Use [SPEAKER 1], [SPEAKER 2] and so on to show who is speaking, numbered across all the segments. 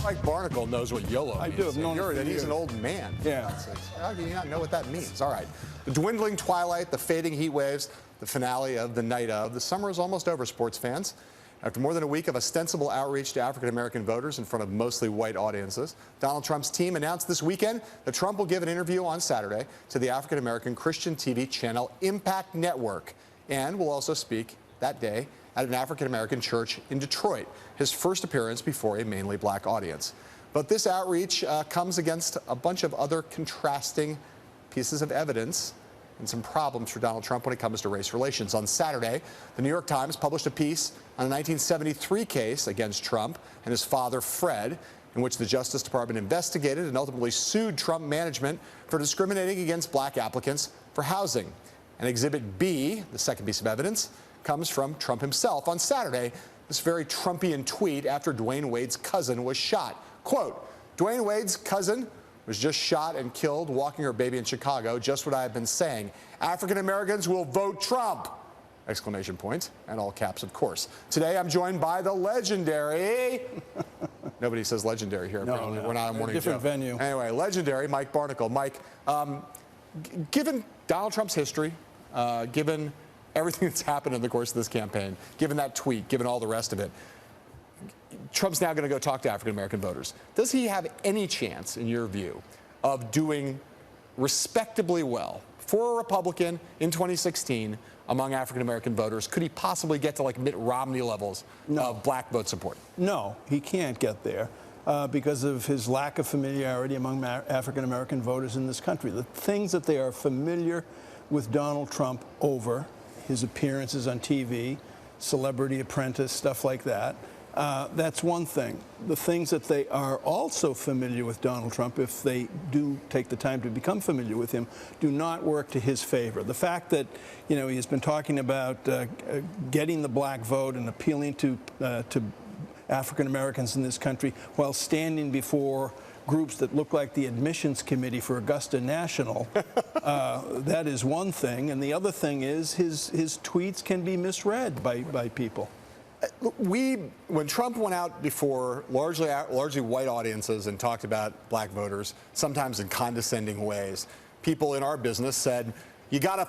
[SPEAKER 1] Mike Barnacle knows what YOLO means.
[SPEAKER 2] I do. I've known it for
[SPEAKER 1] He's
[SPEAKER 2] years.
[SPEAKER 1] an old man.
[SPEAKER 2] Yeah.
[SPEAKER 1] How do you not know what that means? All right. The dwindling twilight, the fading heat waves, the finale of the night of. The summer is almost over, sports fans. After more than a week of ostensible outreach to African-American voters in front of mostly white audiences, Donald Trump's team announced this weekend that Trump will give an interview on Saturday to the African-American Christian TV channel Impact Network, and will also speak that day at an African-American church in Detroit, his first appearance before a mainly black audience. But this outreach comes against a bunch of other contrasting pieces of evidence and some problems for Donald Trump when it comes to race relations. On Saturday, the New York Times published a piece on a 1973 case against Trump and his father, Fred, in which the Justice Department investigated and ultimately sued Trump management for discriminating against black applicants for housing. And Exhibit B, the second piece of evidence, comes from Trump himself on Saturday, this very Trumpian tweet after Dwayne Wade's cousin was shot. Quote, Dwayne Wade's cousin was just shot and killed walking her baby in Chicago, just what I have been saying. African Americans will vote Trump! Exclamation point, and all caps, of course. Today I'm joined by the legendary, nobody says legendary here, apparently.
[SPEAKER 2] No.
[SPEAKER 1] We're not a morning
[SPEAKER 2] different
[SPEAKER 1] show.
[SPEAKER 2] venue.
[SPEAKER 1] Anyway, legendary Mike Barnacle. Mike, given Donald Trump's history, given everything that's happened in the course of this campaign, given that tweet, given all the rest of it, Trump's now going to go talk to African-American voters. Does he have any chance, in your view, of doing respectably well for a Republican in 2016 among African-American voters? Could he possibly get to like Mitt Romney levels of black vote support?
[SPEAKER 2] No, he can't get there because of his lack of familiarity among African-American voters in this country. The things that they are familiar with Donald Trump over, his appearances on TV, Celebrity Apprentice, stuff like that, that's one thing. The things that they are also familiar with Donald Trump, if they do take the time to become familiar with him, do not work to his favor. The fact that, you know, he's been talking about getting the black vote and appealing to African Americans in this country while standing before groups that look like the admissions committee for Augusta National, that is one thing. And the other thing is his tweets can be misread by people.
[SPEAKER 1] When Trump went out before largely white audiences and talked about black voters, sometimes in condescending ways, people in our business said,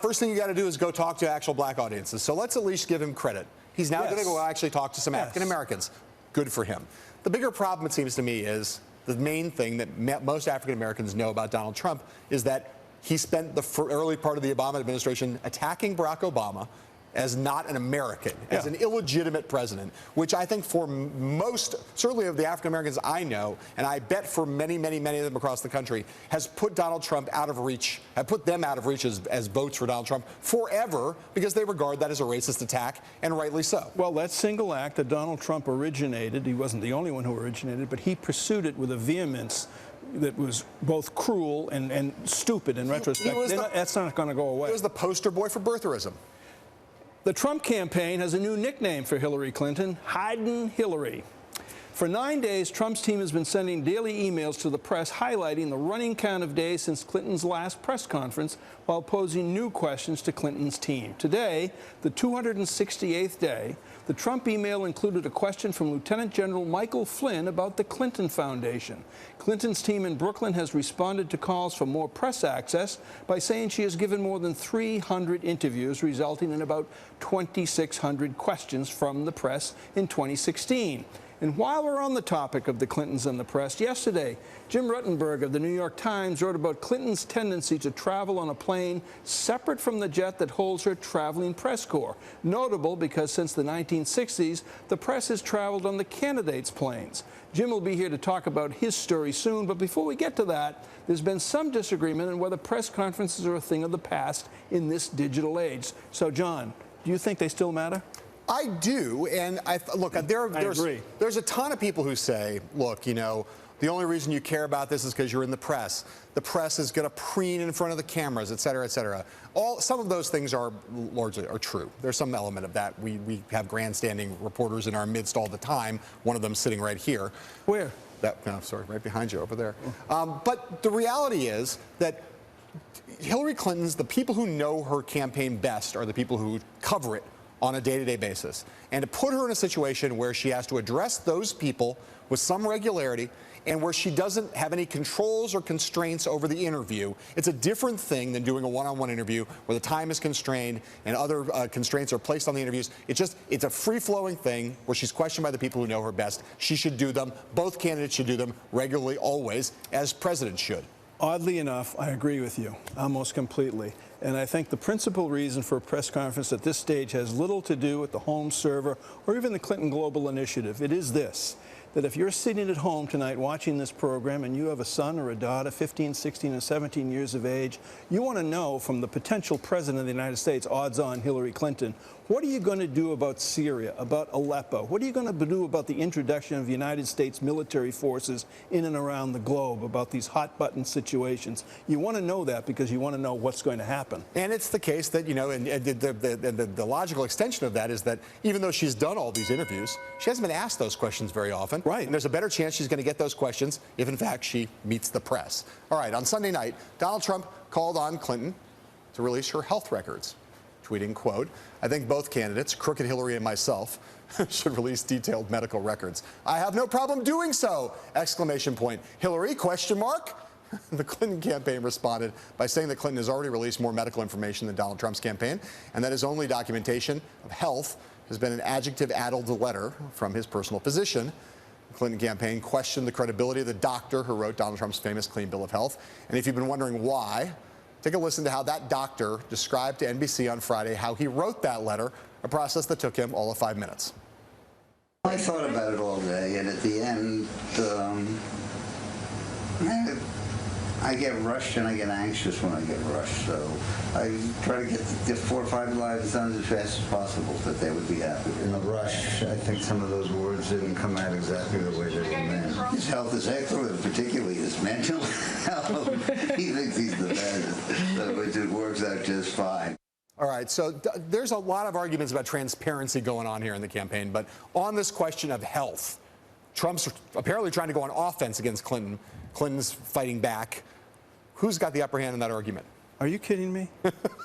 [SPEAKER 1] first thing you got to do is go talk to actual black audiences. So let's at least give him credit. He's now going to go actually talk to some African Americans. Good for him. The bigger problem, it seems to me, is the main thing that most African Americans know about Donald Trump is that he spent the early part of the Obama administration attacking Barack Obama as not an American, as an illegitimate president, which I think for most, certainly of the African Americans I know, and I bet for many, many, many of them across the country, has put Donald Trump out of reach, have put them out of reach as votes for Donald Trump forever, because they regard that as a racist attack, and rightly so.
[SPEAKER 2] Well, that single act that Donald Trump originated, he wasn't the only one who originated, but he pursued it with a vehemence that was both cruel and stupid in retrospect. That's not going to go away.
[SPEAKER 1] He was the poster boy for birtherism.
[SPEAKER 2] The Trump campaign has a new nickname for Hillary Clinton, Hidin' Hillary. For 9 days, Trump's team has been sending daily emails to the press highlighting the running count of days since Clinton's last press conference while posing new questions to Clinton's team. Today, the 268th day, the Trump email included a question from Lieutenant General Michael Flynn about the Clinton Foundation. Clinton's team in Brooklyn has responded to calls for more press access by saying she has given more than 300 interviews, resulting in about 2,600 questions from the press in 2016. And while we're on the topic of the Clintons and the press, yesterday, Jim Ruttenberg of the New York Times wrote about Clinton's tendency to travel on a plane separate from the jet that holds her traveling press corps. Notable because since the 1960s, the press has traveled on the candidates' planes. Jim will be here to talk about his story soon, but before we get to that, there's been some disagreement on whether press conferences are a thing of the past in this digital age. So, John, do you think they still matter?
[SPEAKER 1] I do, and look, there's a ton of people who say, look, you know, the only reason you care about this is because you're in the press. The press is going to preen in front of the cameras, et cetera, et cetera. Some of those things are largely true. There's some element of that. We have grandstanding reporters in our midst all the time. One of them sitting right here.
[SPEAKER 2] Where?
[SPEAKER 1] Sorry, right behind you over there. But the reality is that Hillary Clinton's, the people who know her campaign best are the people who cover it on a day-to-day basis, and to put her in a situation where she has to address those people with some regularity and where she doesn't have any controls or constraints over the interview. It's a different thing than doing a one-on-one interview where the time is constrained and other constraints are placed on the interviews. It's a free-flowing thing where she's questioned by the people who know her best. She should do them. Both candidates should do them regularly, always, as presidents should.
[SPEAKER 2] Oddly enough, I agree with you almost completely. And I think the principal reason for a press conference at this stage has little to do with the home server or even the Clinton Global Initiative. It is this, that if you're sitting at home tonight watching this program and you have a son or a daughter, 15, 16, and 17 years of age, you want to know from the potential president of the United States, odds on Hillary Clinton, what are you going to do about Syria, about Aleppo? What are you going to do about the introduction of United States military forces in and around the globe, about these hot-button situations? You want to know that because you want to know what's going to happen.
[SPEAKER 1] And it's the case that, you know, and the logical extension of that is that even though she's done all these interviews, she hasn't been asked those questions very often.
[SPEAKER 2] Right.
[SPEAKER 1] And there's a better chance she's going to get those questions if, in fact, she meets the press. All right, on Sunday night, Donald Trump called on Clinton to release her health records, tweeting, quote, "I think both candidates, Crooked Hillary and myself, should release detailed medical records. I have no problem doing so!" Exclamation point. Hillary, question mark? The Clinton campaign responded by saying that Clinton has already released more medical information than Donald Trump's campaign, and that his only documentation of health has been an adjective-addled letter from his personal physician. The Clinton campaign questioned the credibility of the doctor who wrote Donald Trump's famous clean bill of health. And if you've been wondering why, take a listen to how that doctor described to NBC on Friday how he wrote that letter, a process that took him all of 5 minutes.
[SPEAKER 3] I thought about it all day, and at the end, I get rushed and I get anxious when I get rushed. So I try to get the 4 or 5 lines done as fast as possible so that they would be happy. In the rush, I think some of those words didn't come out exactly the way they were meant. His health is excellent, particularly his mental health. He thinks he's the best, so it works out just fine.
[SPEAKER 1] All right, so there's a lot of arguments about transparency going on here in the campaign, but on this question of health, Trump's apparently trying to go on offense against Clinton. Clinton's fighting back. Who's got the upper hand in that argument?
[SPEAKER 2] Are you kidding me?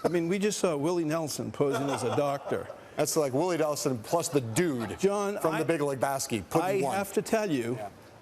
[SPEAKER 2] I mean, we just saw Willie Nelson posing as a doctor.
[SPEAKER 1] That's like Willie Nelson plus the dude
[SPEAKER 2] John,
[SPEAKER 1] from the Big Lebowski. I
[SPEAKER 2] have to tell you,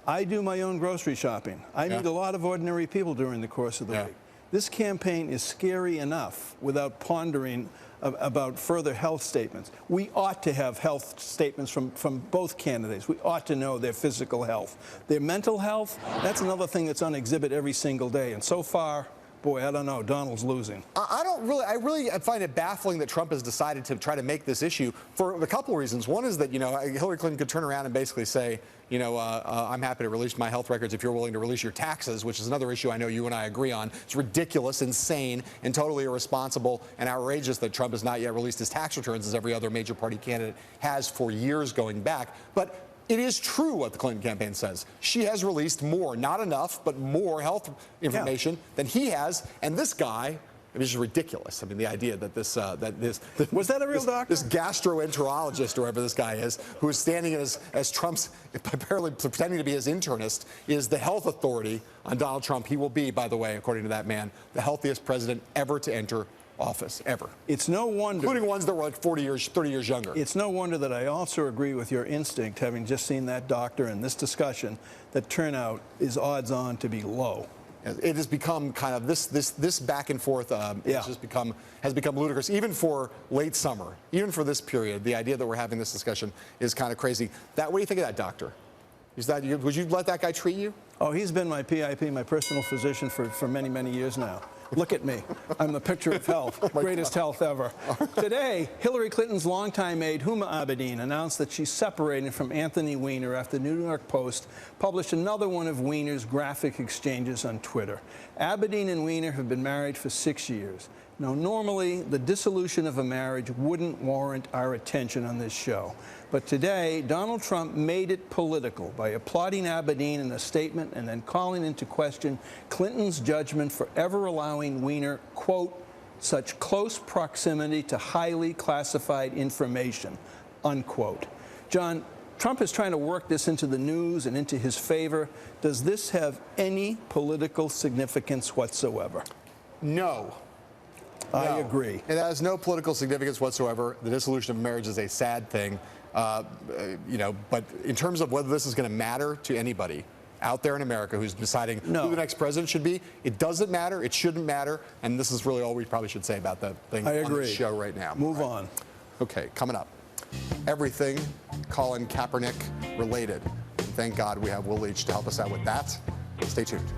[SPEAKER 2] I do my own grocery shopping. I meet a lot of ordinary people during the course of the week. This campaign is scary enough without pondering about further health statements. We ought to have health statements from both candidates. We ought to know their physical health. Their mental health, that's another thing that's on exhibit every single day. And so far, boy, I don't know, Donald's losing. I really find it baffling that Trump has decided to try to make this issue for a couple of reasons. One is that, you know, Hillary Clinton could turn around and basically say, you know, I'm happy to release my health records if you're willing to release your taxes, which is another issue I know you and I agree on. It's ridiculous, insane, and totally irresponsible and outrageous that Trump has not yet released his tax returns, as every other major party candidate has for years going back. But it is true what the Clinton campaign says. She has released more, not enough, but more health information than he has. And this guy, it is ridiculous. I mean, the idea that was that a real doctor?
[SPEAKER 1] This gastroenterologist, or whoever this guy is, who is standing as Trump's, apparently pretending to be his internist, is the health authority on Donald Trump. He will be, by the way, according to that man, the healthiest president ever to enter office, ever.
[SPEAKER 2] It's no wonder.
[SPEAKER 1] Including ones that were like 40 years, 30 years younger.
[SPEAKER 2] It's no wonder that I also agree with your instinct, having just seen that doctor and this discussion, that turnout is odds on to be low.
[SPEAKER 1] It has become kind of this back and forth has become ludicrous, even for late summer, even for this period. The idea that we're having this discussion is kind of crazy. What do you think of that doctor? Would you let that guy treat you?
[SPEAKER 2] Oh, he's been my PIP, my personal physician, for many, many years now. Look at me. I'm the picture of health, greatest health ever. Today, Hillary Clinton's longtime aide, Huma Abedin, announced that she's separating from Anthony Weiner after the New York Post published another one of Weiner's graphic exchanges on Twitter. Abedin and Weiner have been married for 6 years. Now, normally, the dissolution of a marriage wouldn't warrant our attention on this show. But today, Donald Trump made it political by applauding Abedin in a statement and then calling into question Clinton's judgment for ever allowing Weiner, quote, such close proximity to highly classified information, unquote. John, Trump is trying to work this into the news and into his favor. Does this have any political significance whatsoever?
[SPEAKER 1] No.
[SPEAKER 2] I agree.
[SPEAKER 1] It has no political significance whatsoever. The dissolution of marriage is a sad thing. But in terms of whether this is going to matter to anybody out there in America who's deciding who the next president should be, it doesn't matter. It shouldn't matter. And this is really all we probably should say about that thing on the show right now.
[SPEAKER 2] Move on.
[SPEAKER 1] Okay, coming up. Everything Colin Kaepernick related. Thank God we have Will Leach to help us out with that. Stay tuned.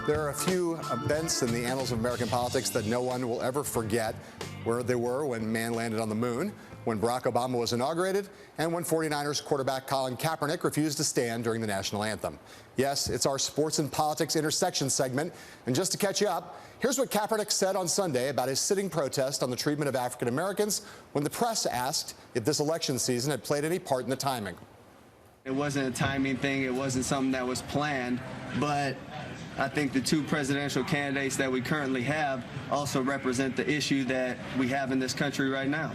[SPEAKER 1] There are a few events in the annals of American politics that no one will ever forget where they were when man landed on the moon, when Barack Obama was inaugurated, and when 49ers quarterback Colin Kaepernick refused to stand during the national anthem. Yes, it's our sports and politics intersection segment. And just to catch you up, here's what Kaepernick said on Sunday about his sitting protest on the treatment of African Americans when the press asked if this election season had played any part in the timing.
[SPEAKER 4] It wasn't a timing thing. It wasn't something that was planned. But I think the two presidential candidates that we currently have also represent the issue that we have in this country right now.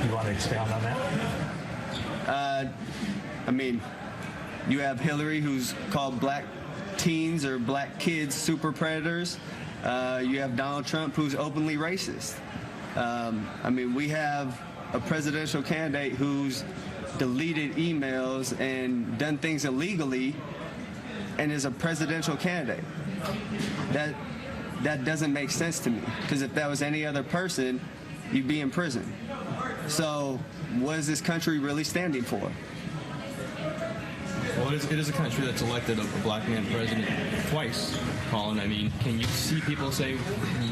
[SPEAKER 5] You want to expound on that?
[SPEAKER 4] I mean, you have Hillary, who's called black teens or black kids super predators. You have Donald Trump, who's openly racist. I mean, we have a presidential candidate who's deleted emails and done things illegally and is a presidential candidate. That doesn't make sense to me, because if that was any other person, you'd be in prison. So what is this country really standing for?
[SPEAKER 5] Well, it is a country that's elected a black man president twice, Colin. I mean, can you see people say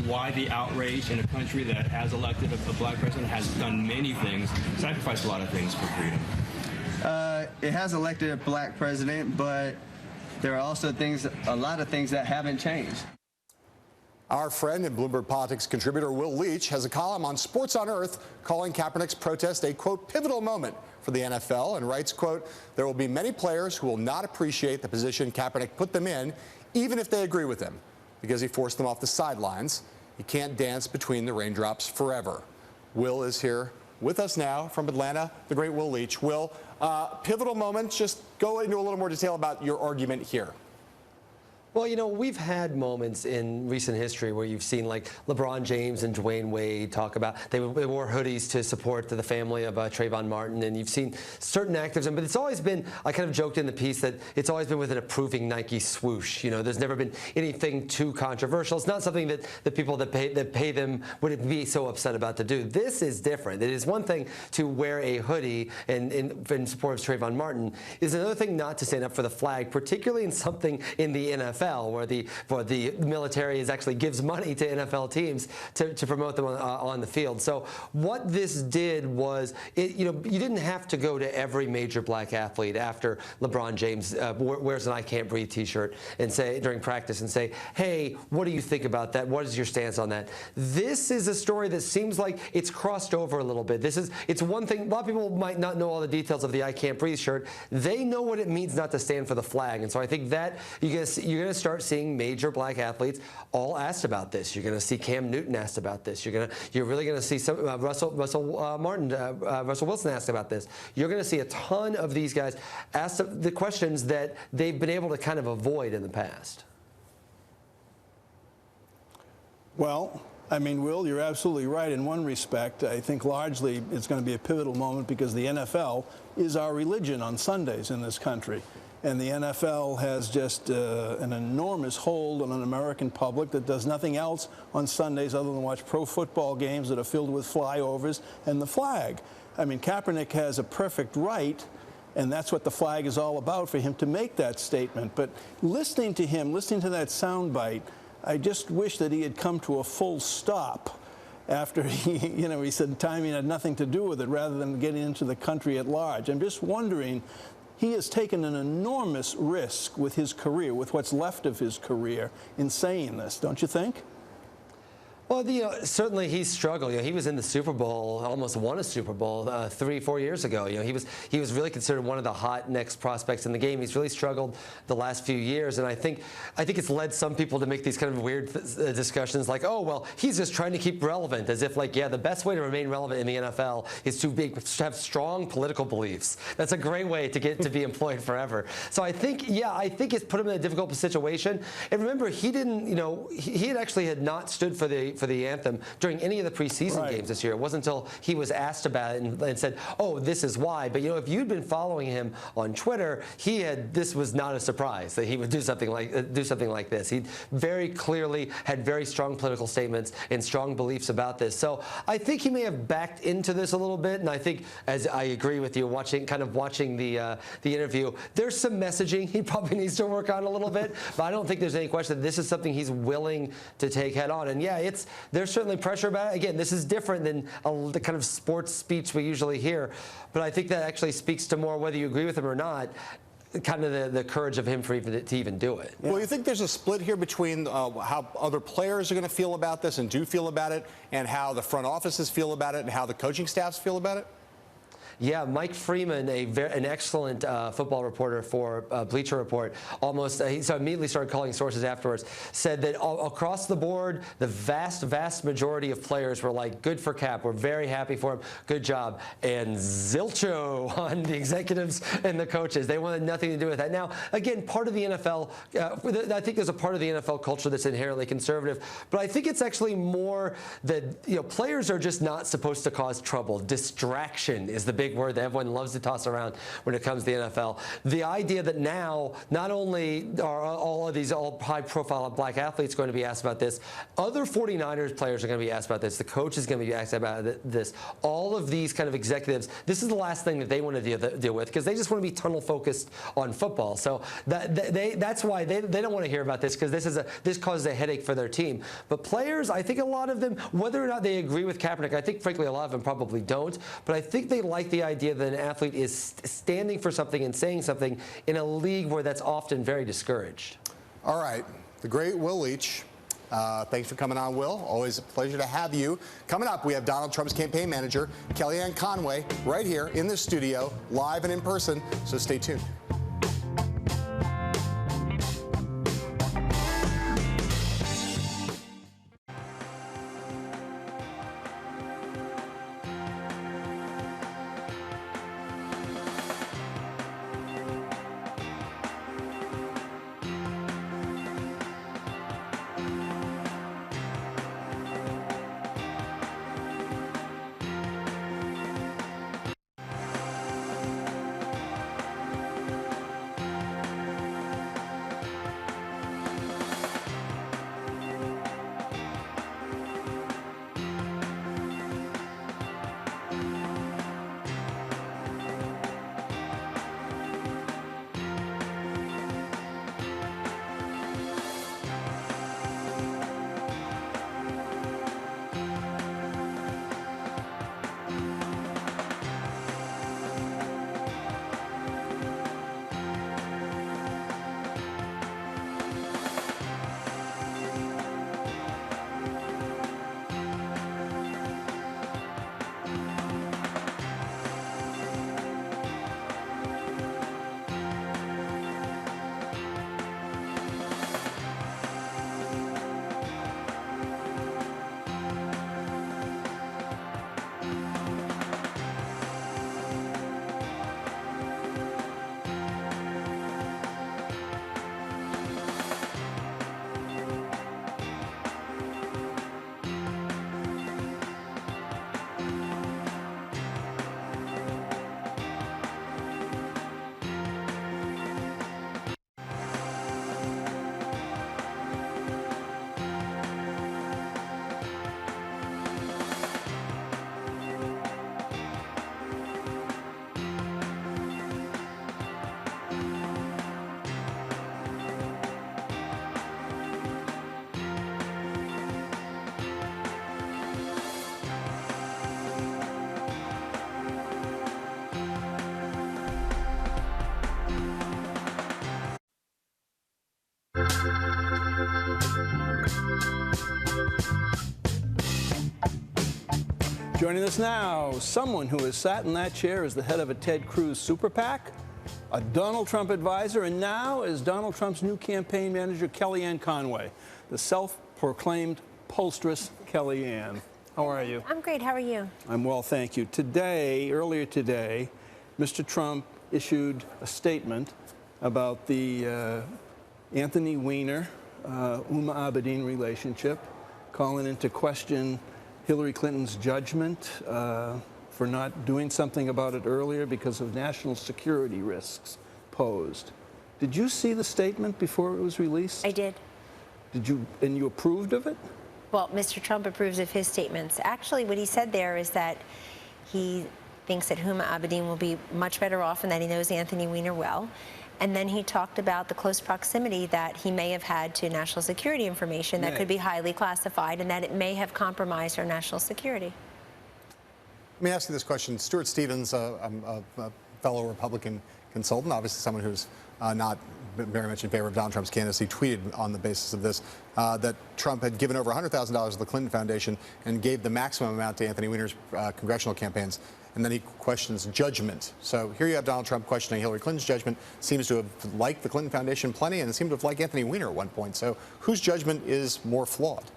[SPEAKER 5] why the outrage in a country that has elected a black president, has done many things, sacrificed a lot of things for freedom?
[SPEAKER 4] It has elected a black president, but there are also a lot of things that haven't changed.
[SPEAKER 1] Our friend and Bloomberg Politics contributor Will Leach has a column on Sports on Earth calling Kaepernick's protest a, quote, pivotal moment for the NFL, and writes, quote, there will be many players who will not appreciate the position Kaepernick put them in, even if they agree with him, because he forced them off the sidelines. He can't dance between the raindrops forever. Will is here with us now from Atlanta, the great Will Leach. Will, pivotal moment, just go into a little more detail about your argument here.
[SPEAKER 6] Well, you know, we've had moments in recent history where you've seen like LeBron James and Dwayne Wade talk about they wore hoodies to support the family of Trayvon Martin, and you've seen certain activism, but it's always been, I kind of joked in the piece that it's always been with an approving Nike swoosh. You know, there's never been anything too controversial. It's not something that the people that pay them would be so upset about to do. This is different. It is one thing to wear a hoodie in support of Trayvon Martin. It's another thing not to stand up for the flag, particularly in something in the NFL. Where the military actually gives money to NFL teams to promote them on the field. So what this did was, you didn't have to go to every major black athlete after LeBron James wears an "I Can't Breathe" T-shirt and say during practice and say, "Hey, what do you think about that? What is your stance on that?" This is a story that seems like it's crossed over a little bit. It's one thing. A lot of people might not know all the details of the "I Can't Breathe" shirt. They know what it means not to stand for the flag, and so I think that you're going to start seeing major black athletes all asked about this. You're going to see Cam Newton asked about this. You're really going to see some Russell Wilson asked about this. You're going to see a ton of these guys asked the questions that they've been able to kind of avoid in the past.
[SPEAKER 2] Well, I mean, Will, you're absolutely right in one respect. I think largely it's going to be a pivotal moment because the NFL is our religion on Sundays in this country. And the NFL has just an enormous hold on an American public that does nothing else on Sundays other than watch pro football games that are filled with flyovers and the flag. I mean, Kaepernick has a perfect right, and that's what the flag is all about, for him to make that statement. But listening to him, listening to that soundbite, I just wish that he had come to a full stop after he said timing had nothing to do with it, rather than getting into the country at large. I'm just wondering, he has taken an enormous risk with his career, with what's left of his career, in saying this, don't you think?
[SPEAKER 6] Well, certainly he's struggled. He was in the Super Bowl, almost won a Super Bowl 3-4 years ago. He was really considered one of the hot next prospects in the game. He's really struggled the last few years, and I think it's led some people to make these kind of weird discussions like, oh, well, he's just trying to keep relevant, as if like, yeah, the best way to remain relevant in the NFL is to have strong political beliefs. That's a great way to be employed forever. So I think it's put him in a difficult situation. And remember, he didn't, he had not stood for the anthem during any of the preseason games this year. It wasn't until he was asked about it and said, "Oh, this is why." But if you'd been following him on Twitter, this was not a surprise that he would do something like this. He very clearly had very strong political statements and strong beliefs about this. So I think he may have backed into this a little bit. And I think, as I agree with you, watching the interview, there's some messaging he probably needs to work on a little bit. But I don't think there's any question that this is something he's willing to take head on. And yeah, there's certainly pressure about it. Again, this is different than the kind of sports speech we usually hear, but I think that actually speaks to more, whether you agree with him or not, kind of the courage of him to even do it.
[SPEAKER 1] Well, you think there's a split here between how other players are going to feel about this and do feel about it, and how the front offices feel about it, and how the coaching staffs feel about it?
[SPEAKER 6] Yeah, Mike Freeman, an excellent football reporter for Bleacher Report, he immediately started calling sources afterwards, said that across the board, the vast majority of players were like, good for Cap, we're very happy for him, good job. And zilcho on the executives and the coaches. They wanted nothing to do with that. Now, again, part of the NFL, I think there's a part of the NFL culture that's inherently conservative, but I think it's actually more that players are just not supposed to cause trouble. Distraction is the big word that everyone loves to toss around when it comes to the NFL. The idea that now not only are all of these high-profile black athletes going to be asked about this, other 49ers players are going to be asked about this. The coach is going to be asked about this. All of these kind of executives, this is the last thing that they want to deal with, because they just want to be tunnel-focused on football. So that's why they don't want to hear about this, because this causes a headache for their team. But players, I think a lot of them, whether or not they agree with Kaepernick, I think frankly a lot of them probably don't, but I think they like the idea that an athlete is standing for something and saying something in a league where that's often very discouraged.
[SPEAKER 1] All right. The great Will Leach. Thanks for coming on, Will. Always a pleasure to have you. Coming up, we have Donald Trump's campaign manager, Kellyanne Conway, right here in the studio, live and in person, so stay tuned.
[SPEAKER 2] Joining us now, someone who has sat in that chair as the head of a Ted Cruz super PAC, a Donald Trump advisor, and now is Donald Trump's new campaign manager, Kellyanne Conway, the self-proclaimed pollstress Kellyanne. How are you?
[SPEAKER 7] I'm great. How are you?
[SPEAKER 2] I'm well, thank you. Earlier today, Mr. Trump issued a statement about the Anthony Weiner, Uma Abedin relationship, calling into question Hillary Clinton's judgment for not doing something about it earlier because of national security risks posed. Did you see the statement before it was released?
[SPEAKER 7] I did.
[SPEAKER 2] And you approved of it?
[SPEAKER 7] Well, Mr. Trump approves of his statements. Actually, what he said there is that he thinks that Huma Abedin will be much better off and that he knows Anthony Weiner well. And then he talked about the close proximity that he may have had to national security information that could be highly classified and that it may have compromised our national security.
[SPEAKER 1] Let me ask you this question. Stuart Stevens, a fellow Republican consultant, obviously someone who's not very much in favor of Donald Trump's candidacy, tweeted on the basis of this that Trump had given over $100,000 to the Clinton Foundation and gave the maximum amount to Anthony Weiner's congressional campaigns. And then he questions judgment. So here you have Donald Trump questioning Hillary Clinton's judgment, seems to have liked the Clinton Foundation plenty and seemed to have liked Anthony Weiner at one point. So whose judgment is more flawed?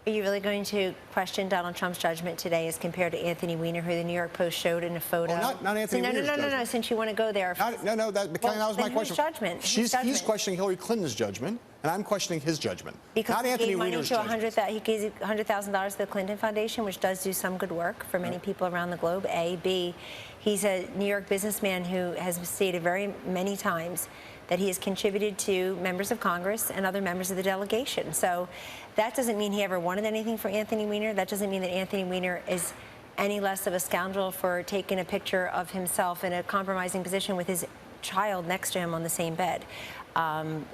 [SPEAKER 7] Are you really going to question Donald Trump's judgment today as compared to Anthony Weiner, who the New York Post showed in a photo?
[SPEAKER 1] Well, not Anthony Weiner's judgment.
[SPEAKER 7] No, since you want to go there.
[SPEAKER 1] That was my question.
[SPEAKER 7] Judgment?
[SPEAKER 1] He's questioning Hillary Clinton's judgment, and I'm questioning his judgment.
[SPEAKER 7] Because
[SPEAKER 1] not Anthony Weiner's judgment.
[SPEAKER 7] He gave $100,000 to the Clinton Foundation, which does do some good work for many people around the globe, A. B, he's a New York businessman who has stated very many times that he has contributed to members of Congress and other members of the delegation. So that doesn't mean he ever wanted anything for Anthony Weiner. That doesn't mean that Anthony Weiner is any less of a scoundrel for taking a picture of himself in a compromising position with his child next to him on the same bed.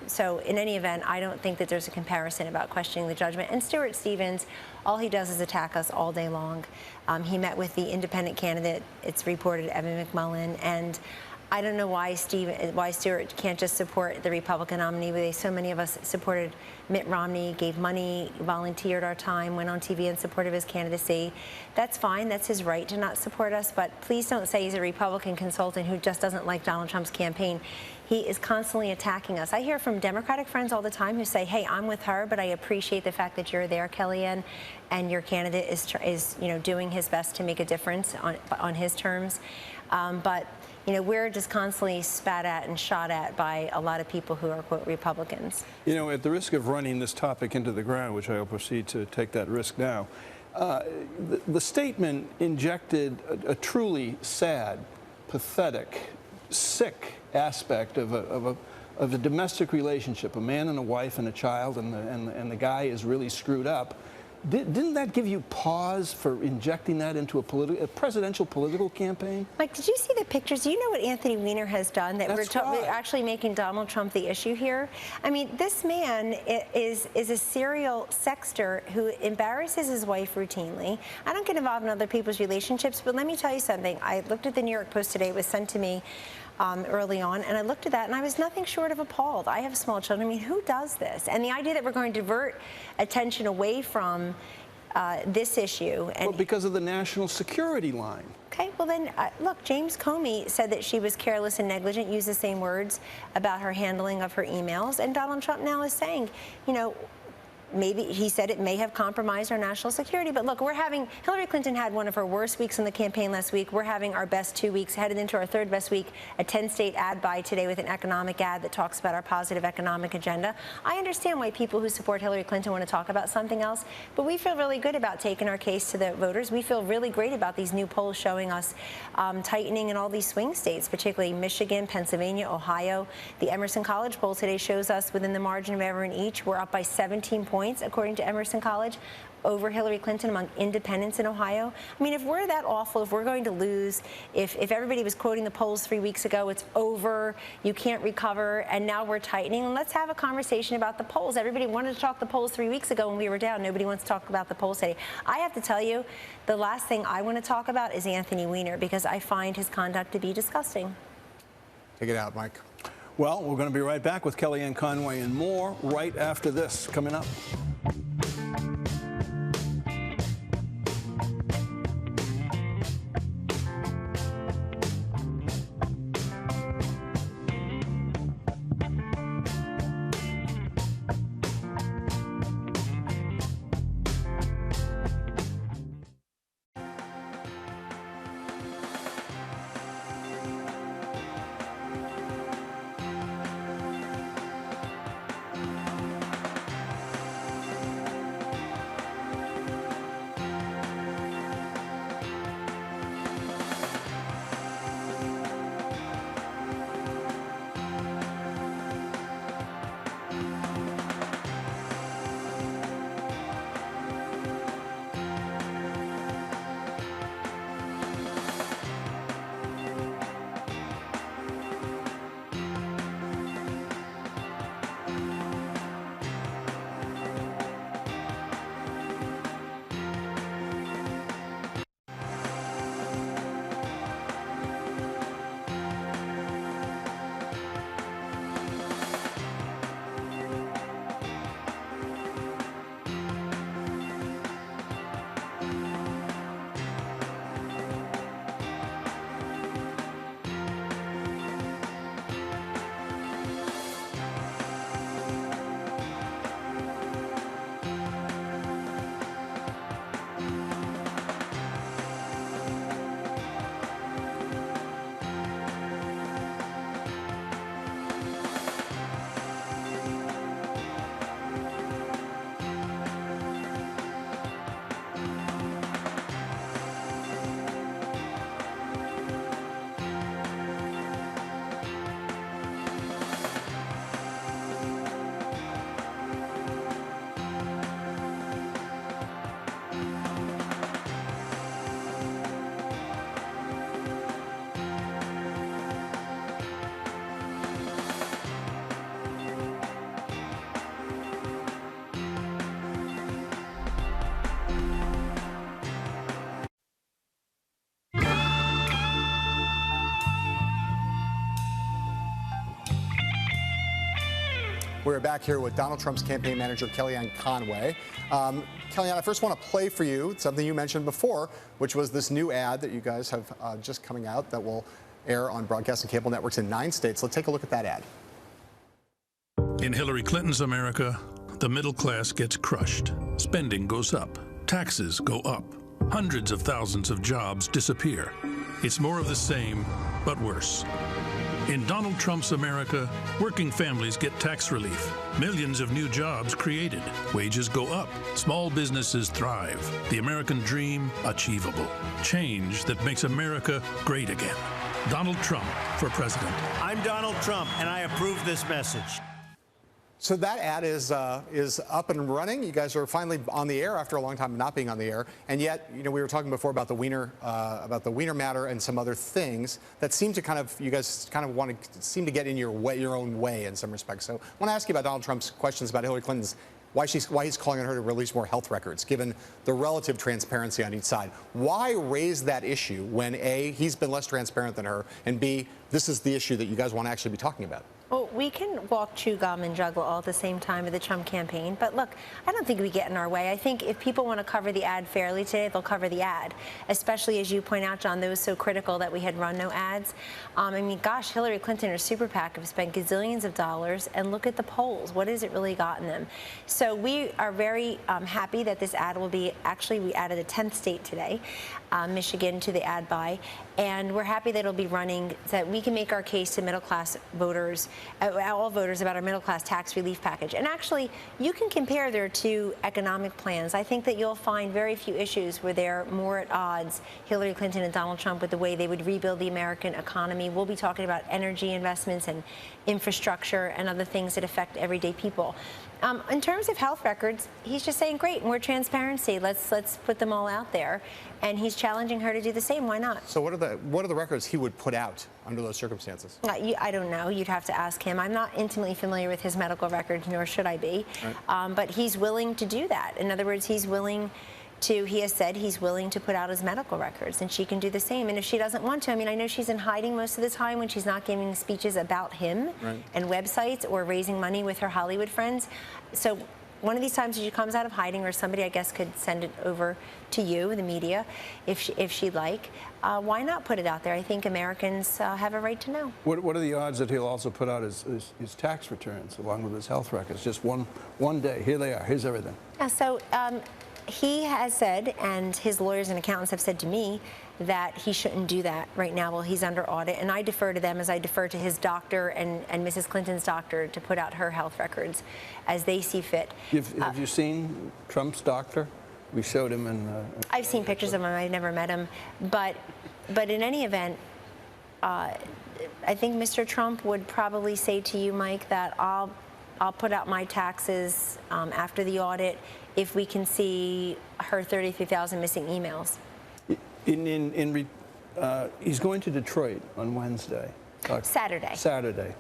[SPEAKER 7] So in any event, I don't think that there's a comparison about questioning the judgment. And Stuart Stevens, all he does is attack us all day long. He met with the independent candidate, it's reported, Evan McMullin, and I don't know why Stuart can't just support the Republican nominee. So many of us supported Mitt Romney, gave money, volunteered our time, went on TV in support of his candidacy. That's fine. That's his right to not support us. But please don't say he's a Republican consultant who just doesn't like Donald Trump's campaign. He is constantly attacking us. I hear from Democratic friends all the time who say, hey, I'm with her, but I appreciate the fact that you're there, Kellyanne, and your candidate is doing his best to make a difference on his terms. But we're just constantly spat at and shot at by a lot of people who are, quote, Republicans.
[SPEAKER 2] At the risk of running this topic into the ground, which I will proceed to take that risk now, the statement injected a truly sad, pathetic, sick aspect of a domestic relationship, a man and a wife and a child, and the guy is really screwed up. Didn't that give you pause for injecting that into a presidential political campaign?
[SPEAKER 7] Mike, did you see the pictures? Do you know what Anthony Weiner has done that we're actually making Donald Trump the issue here? I mean, this man is a serial sexter who embarrasses his wife routinely. I don't get involved in other people's relationships, but let me tell you something. I looked at the New York Post today. It was sent to me early on, and I looked at that, and I was nothing short of appalled. I have small children. I mean, who does this? And the idea that we're going to divert attention away from this issue.
[SPEAKER 2] Well, because of the national security line.
[SPEAKER 7] Okay, well then, look, James Comey said that she was careless and negligent, used the same words about her handling of her emails, and Donald Trump now is saying, maybe he said it may have compromised our national security. But look, Hillary Clinton had one of her worst weeks in the campaign last week. We're having our best 2 weeks, headed into our third best week, a 10-state ad buy today with an economic ad that talks about our positive economic agenda. I understand why people who support Hillary Clinton want to talk about something else, but we feel really good about taking our case to the voters. We feel really great about these new polls showing us tightening in all these swing states, particularly Michigan, Pennsylvania, Ohio. The Emerson College poll today shows us within the margin of error in each. We're up by 17 points. According to Emerson College, over Hillary Clinton among independents in Ohio. I mean, if we're that awful, if we're going to lose, if everybody was quoting the polls 3 weeks ago, it's over, you can't recover, and now we're tightening, let's have a conversation about the polls. Everybody wanted to talk the polls 3 weeks ago when we were down. Nobody wants to talk about the polls today. I have to tell you, the last thing I want to talk about is Anthony Weiner, because I find his conduct to be disgusting.
[SPEAKER 1] Take it out, Mike.
[SPEAKER 2] Well, we're going to be right back with Kellyanne Conway and more right after this, coming up.
[SPEAKER 1] We're back here with Donald Trump's campaign manager, Kellyanne Conway. Kellyanne, I first want to play for you something you mentioned before, which was this new ad that you guys have just coming out that will air on broadcast and cable networks in 9 states. Let's take a look at that ad.
[SPEAKER 8] In Hillary Clinton's America, the middle class gets crushed. Spending goes up. Taxes go up. Hundreds of thousands of jobs disappear. It's more of the same, but worse. In Donald Trump's America, working families get tax relief. Millions of new jobs created. Wages go up. Small businesses thrive. The American dream achievable. Change that makes America great again. Donald Trump for president.
[SPEAKER 9] I'm Donald Trump, and I approve this message.
[SPEAKER 1] So that ad is up and running. You guys are finally on the air after a long time not being on the air, and yet, you know, we were talking before about the Wiener matter and some other things that seem to you guys seem to get in your own way in some respects. So I want to ask you about Donald Trump's questions about Hillary Clinton's why he's calling on her to release more health records, given the relative transparency on each side. Why raise that issue when A, he's been less transparent than her, and B, this is the issue that you guys want to actually be talking about?
[SPEAKER 7] Well, we can walk, chew gum, and juggle all at the same time with the Trump campaign. But look, I don't think we get in our way. I think if people want to cover the ad fairly today, they'll cover the ad. Especially, as you point out, John, those so critical that we had run no ads. I mean, gosh, Hillary Clinton or Super PAC have spent gazillions of dollars, and look at the polls. What has it really gotten them? So we are very happy that this ad will be, actually, we added a 10th state today, Michigan, to the ad buy. And we're happy that it'll be running, so that we can make our case to middle-class voters, all voters, about our middle-class tax relief package. And actually, you can compare their two economic plans. I think that you'll find very few issues where they're more at odds, Hillary Clinton and Donald Trump, with the way they would rebuild the American economy. We'll be talking about energy investments and infrastructure and other things that affect everyday people. In terms of health records, he's just saying, great, more transparency. Let's put them all out there. And he's challenging her to do the same. Why not?
[SPEAKER 1] So what are the records he would put out under those circumstances?
[SPEAKER 7] I don't know. You'd have to ask him. I'm not intimately familiar with his medical records, nor should I be. Right. But he's willing to do that. In other words, he's willing he has said he's willing to put out his medical records, and she can do the same. And if she doesn't want to, I mean, I know she's in hiding most of the time when she's not giving speeches about him and websites or raising money with her Hollywood friends. So one of these times she comes out of hiding, or somebody, I guess, could send it over to you, the media, if she'd like. Why not put it out there? I think Americans have a right to know.
[SPEAKER 2] What are the odds that he'll also put out his tax returns along with his health records? Just one day. Here they are. Here's everything.
[SPEAKER 7] Yeah, so he has said, and his lawyers and accountants have said to me, that he shouldn't do that right now while he's under audit. And I defer to them as I defer to his doctor and Mrs. Clinton's doctor to put out her health records as they see fit.
[SPEAKER 2] Have you seen Trump's doctor? We showed him in...
[SPEAKER 7] I've seen pictures of him. I've never met him. But in any event, I think Mr. Trump would probably say to you, Mike, that I'll put out my taxes after the audit if we can see her 33,000 missing emails.
[SPEAKER 2] He's going to Detroit on Wednesday.
[SPEAKER 7] Saturday.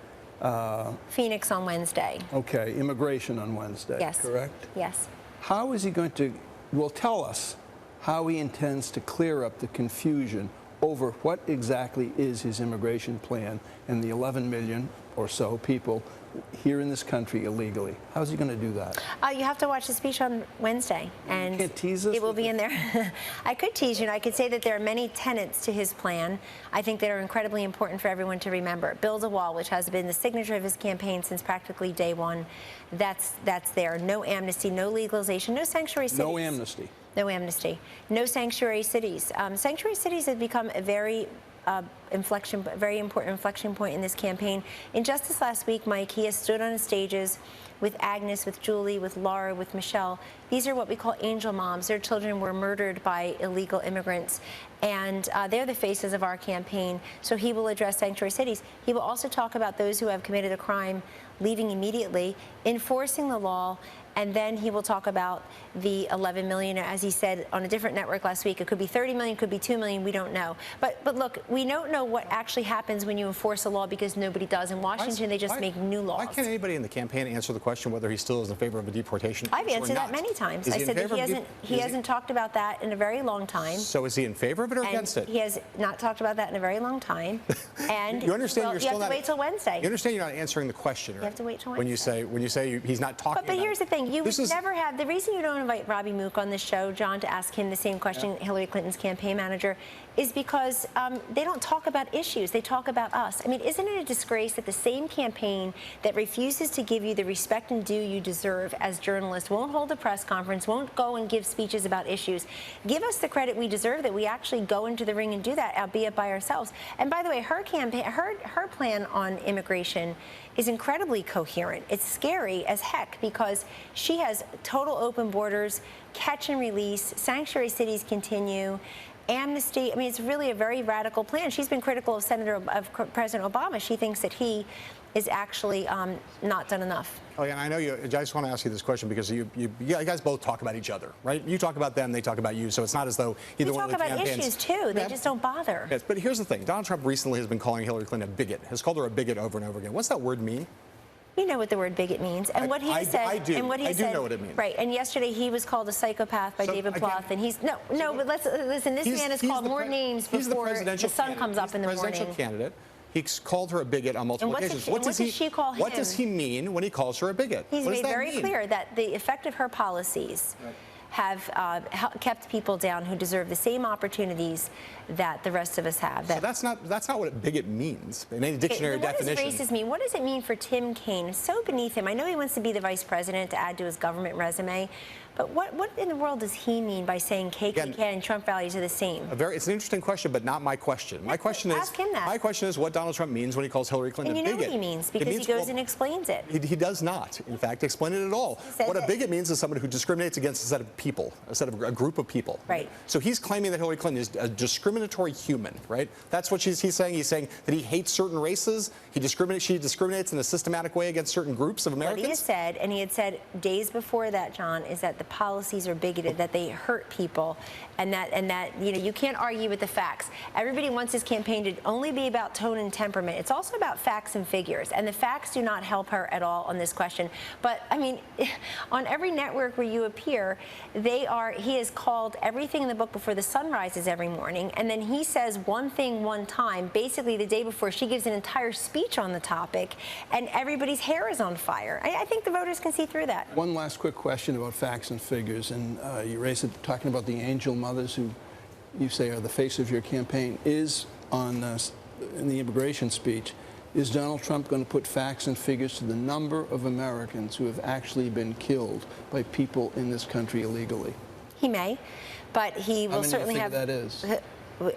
[SPEAKER 7] Phoenix on Wednesday.
[SPEAKER 2] Okay, immigration on Wednesday.
[SPEAKER 7] Yes.
[SPEAKER 2] Correct?
[SPEAKER 7] Yes.
[SPEAKER 2] How is he going to, well, tell us how he intends to clear up the confusion over what exactly is his immigration plan and the 11 million or so people here in this country illegally. How's he going to do that?
[SPEAKER 7] You have to watch the speech on Wednesday, and
[SPEAKER 2] you can't tease us.
[SPEAKER 7] It will be in there. I could tease you. I could say that there are many tenets to his plan, I think, that are incredibly important for everyone to remember. Build a wall, which has been the signature of his campaign since practically day one. That's there. No amnesty, no legalization, no sanctuary cities.
[SPEAKER 2] No amnesty.
[SPEAKER 7] No amnesty. No sanctuary cities. Sanctuary cities have become a very very important inflection point in this campaign. In just this last week, Mike, he has stood on stages with Agnes, with Julie, with Laura, with Michelle. These are what we call angel moms. Their children were murdered by illegal immigrants, and they're the faces of our campaign. So he will address sanctuary cities. He will also talk about those who have committed a crime leaving immediately, enforcing the law, and then he will talk about the 11 million, as he said on a different network last week. It could be 30 million, could be 2 million, we don't know. But look, we don't know what actually happens when you enforce a law because nobody does. In Washington, they just make new laws.
[SPEAKER 1] Why can't anybody in the campaign answer the question whether he still is in favor of a deportation?
[SPEAKER 7] I've answered that many times. I said that he hasn't talked about that in a very long time.
[SPEAKER 1] So is he in favor of it or against it?
[SPEAKER 7] He has not talked about that in a very long time. And
[SPEAKER 1] you understand you're still
[SPEAKER 7] you have to wait till Wednesday.
[SPEAKER 1] You understand you're not answering the question, right?
[SPEAKER 7] You have to wait till Wednesday.
[SPEAKER 1] When you say he's not talking
[SPEAKER 7] But here's the thing. You would never have. The reason you don't invite Robbie Mook on this show, John, to ask him the same question, Hillary Clinton's campaign manager, is because they don't talk about issues. They talk about us. I mean, isn't it a disgrace that the same campaign that refuses to give you the respect and due you deserve as journalists won't hold a press conference, won't go and give speeches about issues, give us the credit we deserve that we actually go into the ring and do that, albeit by ourselves. And by the way, her campaign, her plan on immigration is incredibly coherent. It's scary as heck because she has total open borders, catch and release, sanctuary cities continue, amnesty. I mean, it's really a very radical plan. She's been critical of President Obama. She thinks that he is actually not done enough.
[SPEAKER 1] Oh, yeah, and I know you. I just want to ask you this question because you guys both talk about each other, right? You talk about them, they talk about you. So it's not as though either one of the campaigns.
[SPEAKER 7] We talk about issues too. They just don't bother.
[SPEAKER 1] Yes, but here's the thing: Donald Trump recently has been calling Hillary Clinton a bigot. Has called her a bigot over and over again. What's that word mean?
[SPEAKER 7] You know what the word bigot means, and what he has said.
[SPEAKER 1] I do.
[SPEAKER 7] And what he
[SPEAKER 1] I do know what it means.
[SPEAKER 7] Right. And yesterday he was called a psychopath by David Plouffe, and he's no. But listen. This man is called more names before the sun comes up in the morning.
[SPEAKER 1] Presidential candidate. He called her a bigot on multiple occasions.
[SPEAKER 7] What does she call him?
[SPEAKER 1] What does he mean when he calls her a bigot?
[SPEAKER 7] He's made very clear that the effect of her policies have kept people down who deserve the same opportunities that the rest of us have.
[SPEAKER 1] So that's not what a bigot means in any dictionary definition.
[SPEAKER 7] What does racist mean? What does it mean for Tim Kaine? It's so beneath him. I know he wants to be the vice president to add to his government resume, but what in the world does he mean by saying KKK and Trump values are the same?
[SPEAKER 1] It's an interesting question, but not my question. My question is,
[SPEAKER 7] ask him that.
[SPEAKER 1] My question is what Donald Trump means when he calls Hillary Clinton a bigot.
[SPEAKER 7] And you know what he means because he goes and explains it.
[SPEAKER 1] He does not, in fact, explain it at all. What a bigot means is someone who discriminates against a set of people, a group of people.
[SPEAKER 7] Right.
[SPEAKER 1] So he's claiming that Hillary Clinton is a discriminatory human, right? That's what he's saying. He's saying that he hates certain races. She discriminates in a systematic way against certain groups of Americans?
[SPEAKER 7] What he has said, and he had said days before that, John, is that the policies are bigoted, that they hurt people, and that you can't argue with the facts. Everybody wants his campaign to only be about tone and temperament. It's also about facts and figures, and the facts do not help her at all on this question. But I mean, on every network where you appear, he has called everything in the book before the sun rises every morning, and then he says one thing one time, basically the day before she gives an entire speech on the topic, and everybody's hair is on fire. I think the voters can see through that.
[SPEAKER 2] One last quick question about facts and figures, and you raised it talking about the angel mothers who you say are the face of your campaign. Is in the immigration speech, is Donald Trump going to put facts and figures to the number of Americans who have actually been killed by people in this country illegally?
[SPEAKER 7] He may, but he will certainly have.
[SPEAKER 2] How many do you think that is?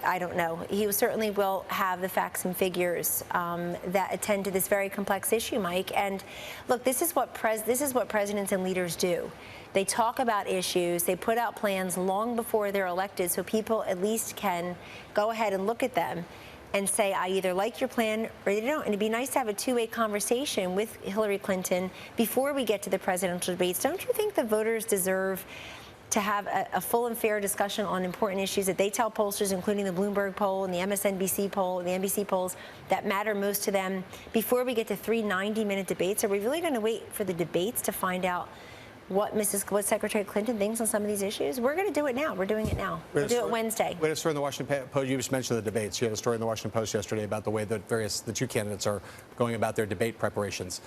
[SPEAKER 7] I don't know. He certainly will have the facts and figures that attend to this very complex issue, Mike. And look, this is what presidents and leaders do. They talk about issues. They put out plans long before they're elected, so people at least can go ahead and look at them and say, I either like your plan or you don't. And it'd be nice to have a two-way conversation with Hillary Clinton before we get to the presidential debates. Don't you think the voters deserve to have a full and fair discussion on important issues that they tell pollsters, including the Bloomberg poll and the MSNBC poll and the NBC polls, that matter most to them before we get to 3 90-minute debates? Are we really going to wait for the debates to find out what Secretary Clinton thinks on some of these issues? We're going to do it now. We're doing it now. We'll do it Wednesday.
[SPEAKER 1] We had a story in the Washington Post. You just mentioned the debates. You had a story in the Washington Post yesterday about the way that the two candidates are going about their debate preparations.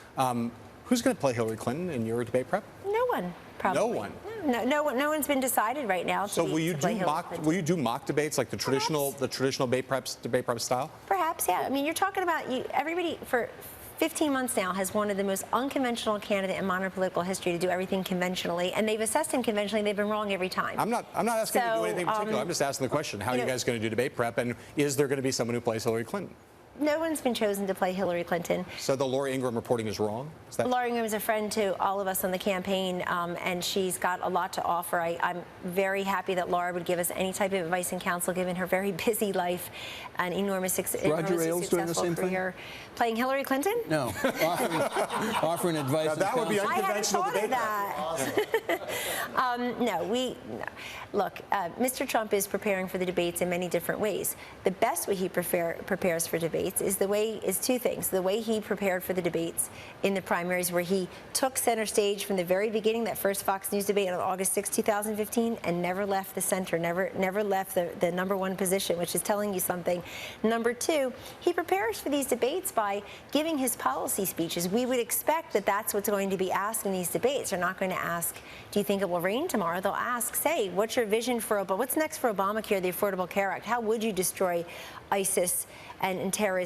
[SPEAKER 1] Who's going to play Hillary Clinton in your debate prep?
[SPEAKER 7] No one, probably.
[SPEAKER 1] No one.
[SPEAKER 7] No one's been decided right now.
[SPEAKER 1] So will you do mock debates like the traditional debate prep style?
[SPEAKER 7] Perhaps, yeah. I mean, you're talking about everybody for 15 months now has wanted the most unconventional candidate in modern political history to do everything conventionally, and they've assessed him conventionally. They've been wrong every time.
[SPEAKER 1] I'm not asking you to do anything particular. I'm just asking the question: how are you guys going to do debate prep, and is there going to be someone who plays Hillary Clinton?
[SPEAKER 7] No one's been chosen to play Hillary Clinton.
[SPEAKER 1] So the Laura Ingraham reporting is wrong?
[SPEAKER 7] Laura Ingraham is a friend to all of us on the campaign, and she's got a lot to offer. I'm very happy that Laura would give us any type of advice and counsel, given her very busy life and enormously successful career. Playing Hillary Clinton?
[SPEAKER 2] No, offering advice.
[SPEAKER 1] Now, that would be unconventional debate. Look, Mr. Trump is preparing for the debates in many different ways. The best way he prepares for debates is two things. The way he prepared for the debates in the primaries, where he took center stage from the very beginning, that first Fox News debate on August 6, 2015, and never left the center, never left the #1 position, which is telling you something. Number two, he prepares for these debates by giving his policy speeches. We would expect that that's what's going to be asked in these debates. They're not going to ask, do you think it will rain tomorrow? They'll ask, say, what's your vision for what's next for Obamacare, the Affordable Care Act? How would you destroy ISIS and terrorism?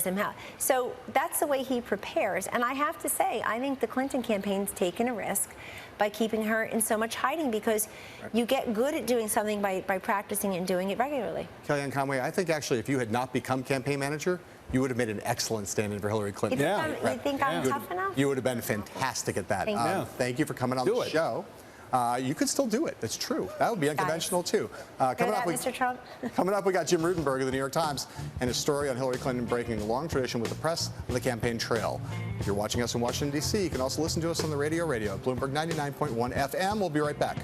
[SPEAKER 1] So that's the way he prepares. And I have to say, I think the Clinton campaign's taken a risk by keeping her in so much hiding, because you get good at doing something by practicing it and doing it regularly. Kellyanne Conway, I think actually if you had not become campaign manager, you would have made an excellent stand-in for Hillary Clinton.
[SPEAKER 7] You think I'm tough enough?
[SPEAKER 1] You would have been fantastic at that. Thank you for coming on the show. You could still do it. That's true. That would be unconventional, too. Coming up,
[SPEAKER 7] Mr. Trump.
[SPEAKER 1] Coming up, we got Jim Rutenberg of the New York Times and his story on Hillary Clinton breaking a long tradition with the press on the campaign trail. If you're watching us in Washington, D.C., you can also listen to us on the radio at Bloomberg 99.1 FM. We'll be right back.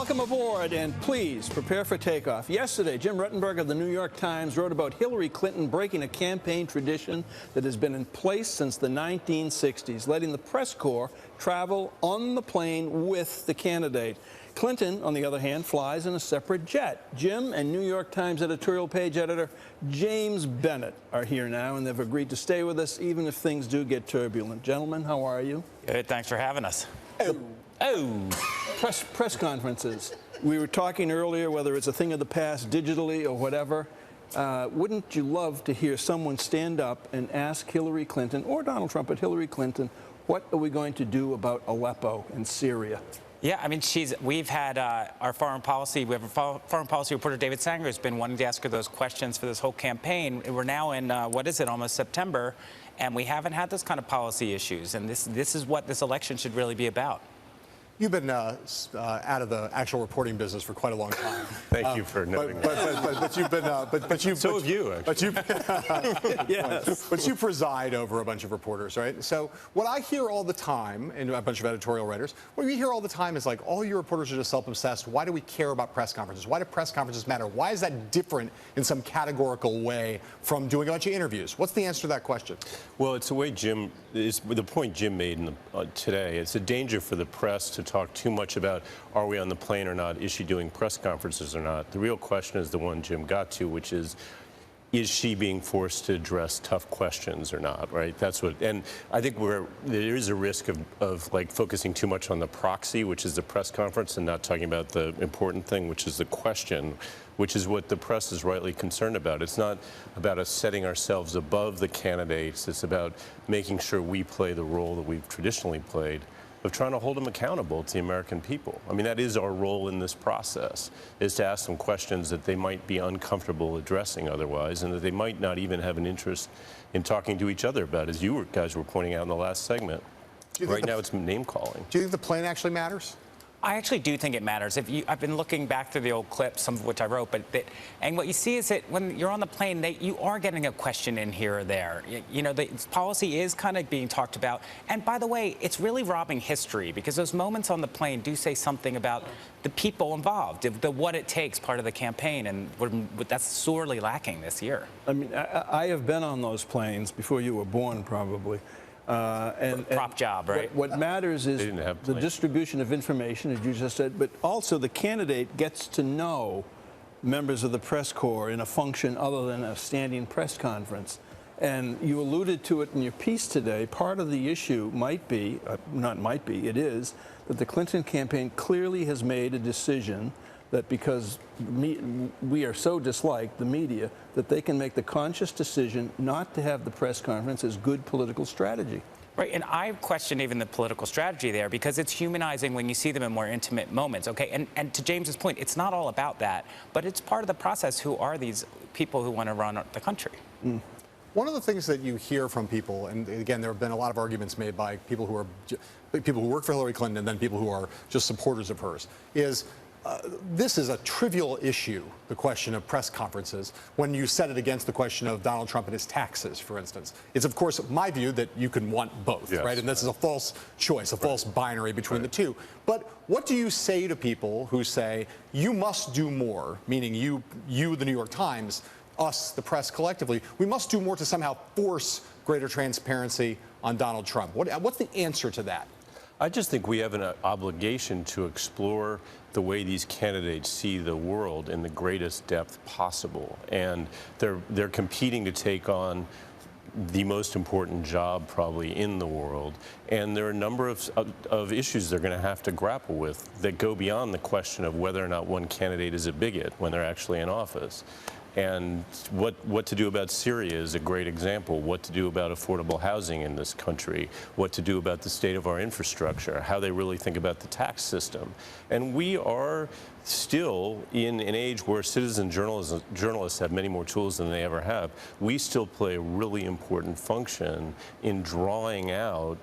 [SPEAKER 2] Welcome aboard, and please prepare for takeoff. Yesterday, Jim Ruttenberg of the New York Times wrote about Hillary Clinton breaking a campaign tradition that has been in place since the 1960s, letting the press corps travel on the plane with the candidate. Clinton, on the other hand, flies in a separate jet. Jim and New York Times editorial page editor James Bennett are here now, and they've agreed to stay with us even if things do get turbulent. Gentlemen, how are you?
[SPEAKER 10] Good, thanks for having us.
[SPEAKER 2] Press conferences. We were talking earlier whether it's a thing of the past, digitally or whatever. Wouldn't you love to hear someone stand up and ask Hillary Clinton, or Donald Trump, but Hillary Clinton, what are we going to do about Aleppo and Syria?
[SPEAKER 10] Yeah, I mean, we've had our foreign policy, we have a foreign policy reporter, David Sanger, who's been wanting to ask her those questions for this whole campaign. We're now in, what is it, almost September, and we haven't had those kind of policy issues, and this is what this election should really be about.
[SPEAKER 1] You've been out of the actual reporting business for quite a long time.
[SPEAKER 11] Thank you for noting that.
[SPEAKER 1] But you've been,
[SPEAKER 11] so have you, actually.
[SPEAKER 2] Yes.
[SPEAKER 1] But you preside over a bunch of reporters, right? So what I hear all the time, and a bunch of editorial writers, what we hear all the time is like, all your reporters are just self-obsessed. Why do we care about press conferences? Why do press conferences matter? Why is that different in some categorical way from doing a bunch of interviews? What's the answer to that question?
[SPEAKER 11] Well, it's the way Jim, is the point Jim made today. It's a danger for the press to talk too much about are we on the plane or not, is she doing press conferences or not. The real question is the one Jim got to, which is she being forced to address tough questions or not, right? That's what, and I think there is a risk of like focusing too much on the proxy, which is the press conference, and not talking about the important thing, which is the question, which is what the press is rightly concerned about. It's not about us setting ourselves above the candidates. It's about making sure we play the role that we've traditionally played, of trying to hold them accountable to the American people. I mean, that is our role in this process, is to ask them questions that they might be uncomfortable addressing otherwise, and that they might not even have an interest in talking to each other about, as you guys were pointing out in the last segment. Right now, it's name calling.
[SPEAKER 1] Do you think the plane actually matters?
[SPEAKER 10] I actually do think it matters. I've been looking back through the old clips, some of which I wrote, and what you see is that when you're on the plane, you are getting a question in here or there. You know, the policy is kind of being talked about. And by the way, it's really robbing history, because those moments on the plane do say something about the people involved, the what it takes part of the campaign, and that's sorely lacking this year.
[SPEAKER 2] I mean, I have been on those planes before you were born, probably.
[SPEAKER 10] Prop job, right?
[SPEAKER 2] What matters is the distribution of information, as you just said, but also the candidate gets to know members of the press corps in a function other than a standing press conference. And you alluded to it in your piece today. Part of the issue might be, not might be, it is, that the Clinton campaign clearly has made a decision that because we are so disliked, the media, that they can make the conscious decision not to have the press conference as good political strategy.
[SPEAKER 10] Right, and I question even the political strategy there, because it's humanizing when you see them in more intimate moments, okay? And to James's point, it's not all about that, but it's part of the process. Who are these people who want to run the country?
[SPEAKER 1] Mm. One of the things that you hear from people, and again, there have been a lot of arguments made by people who work for Hillary Clinton and then people who are just supporters of hers, is this is a trivial issue, the question of press conferences, when you set it against the question of Donald Trump and his taxes, for instance. It's, of course, my view that you can want both, yes, right? And this is a false choice, a false binary between the two. But what do you say to people who say, you must do more, meaning you, the New York Times, us, the press collectively, we must do more to somehow force greater transparency on Donald Trump? What's the answer to that?
[SPEAKER 11] I just think we have an obligation to explore the way these candidates see the world in the greatest depth possible. And they're competing to take on the most important job probably in the world. And there are a number of issues they're going to have to grapple with that go beyond the question of whether or not one candidate is a bigot when they're actually in office. And what to do about Syria is a great example. What to do about affordable housing in this country. What to do about the state of our infrastructure. How they really think about the tax system. And we are still in an age where citizen journalists have many more tools than they ever have. We still play a really important function in drawing out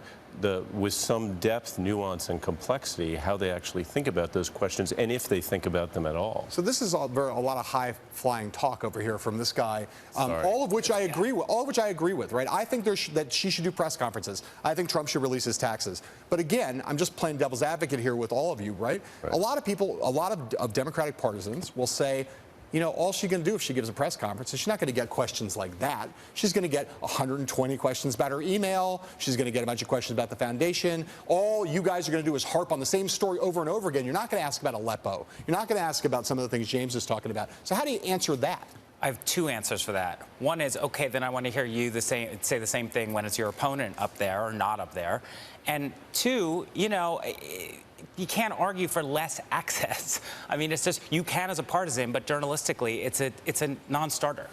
[SPEAKER 11] with some depth, nuance, and complexity, how they actually think about those questions, and if they think about them at all.
[SPEAKER 1] So this is a lot of high-flying talk over here from this guy, all of which I agree with. All of which I agree with, right? I think that she should do press conferences. I think Trump should release his taxes. But again, I'm just playing devil's advocate here with all of you, right? A lot of people, a lot of Democratic partisans will say, you know, all she's going to do if she gives a press conference is she's not going to get questions like that. She's going to get 120 questions about her email. She's going to get a bunch of questions about the foundation. All you guys are going to do is harp on the same story over and over again. You're not going to ask about Aleppo. You're not going to ask about some of the things James is talking about. So how do you answer that?
[SPEAKER 10] I have two answers for that. One is, okay, then I want to hear you say the same thing when it's your opponent up there or not up there. And two, you know, you can't argue for less access. I mean, it's just, you can as a partisan, but journalistically, it's a non-starter.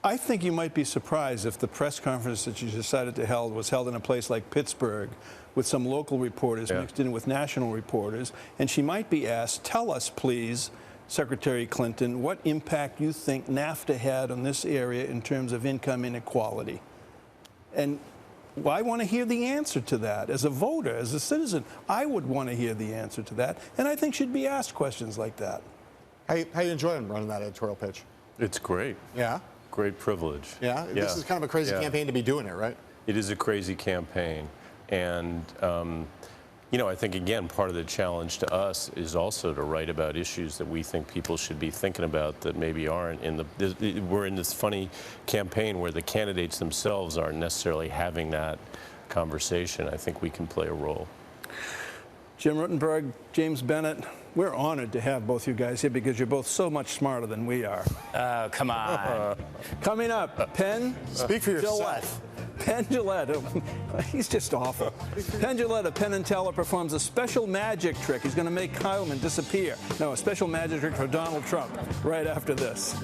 [SPEAKER 2] I think you might be surprised if the press conference that you decided to hold was held in a place like Pittsburgh with some local reporters mixed in with national reporters, and she might be asked, tell us, please, Secretary Clinton, what impact you think NAFTA had on this area in terms of income inequality. And well, I want to hear the answer to that. As a voter, as a citizen, I would want to hear the answer to that. And I think she'd be asked questions like that.
[SPEAKER 1] How you enjoying running that editorial pitch?
[SPEAKER 11] It's great.
[SPEAKER 1] Yeah?
[SPEAKER 11] Great privilege.
[SPEAKER 1] Yeah? This is kind of a crazy campaign to be doing it, right?
[SPEAKER 11] It is a crazy campaign. And, you know, I think, again, part of the challenge to us is also to write about issues that we think people should be thinking about that maybe aren't in the... We're in this funny campaign where the candidates themselves aren't necessarily having that conversation. I think we can play a role.
[SPEAKER 2] Jim Rutenberg, James Bennett, we're honored to have both you guys here because you're both so much smarter than we are.
[SPEAKER 10] Come on.
[SPEAKER 2] Coming up, Penn.
[SPEAKER 1] Speak for yourself.
[SPEAKER 2] Gillette. Penn Gillette, he's just awful. Penn Gillette of Penn & Teller performs a special magic trick. He's going to make Kyleman disappear. No, a special magic trick for Donald Trump right after this.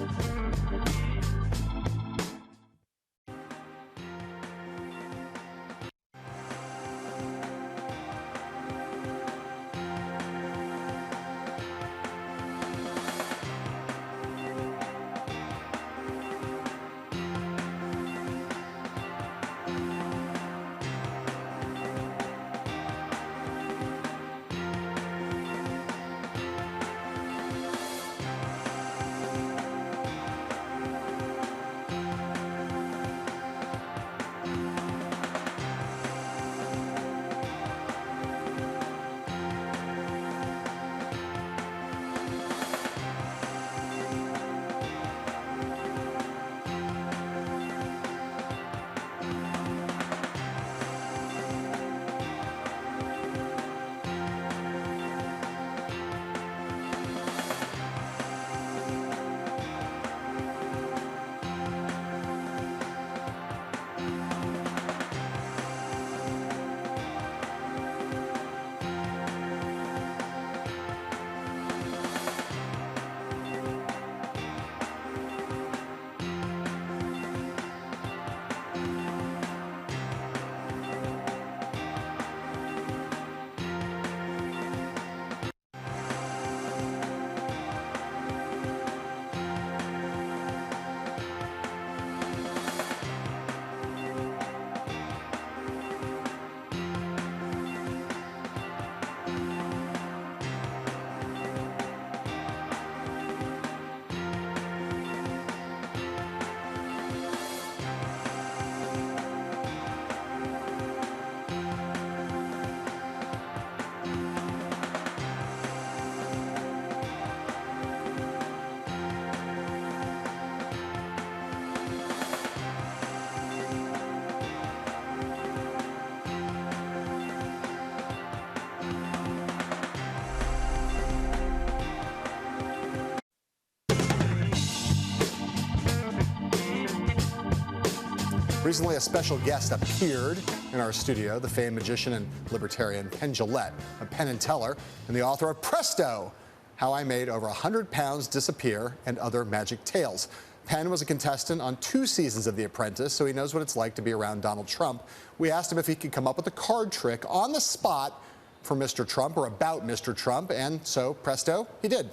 [SPEAKER 1] Recently, a special guest appeared in our studio, the famed magician and libertarian Penn Jillette, a Penn & Teller, and the author of Presto, How I Made Over 100 Pounds Disappear and Other Magic Tales. Penn was a contestant on 2 seasons of The Apprentice, so he knows what it's like to be around Donald Trump. We asked him if he could come up with a card trick on the spot for Mr. Trump or about Mr. Trump, and so, presto, he did.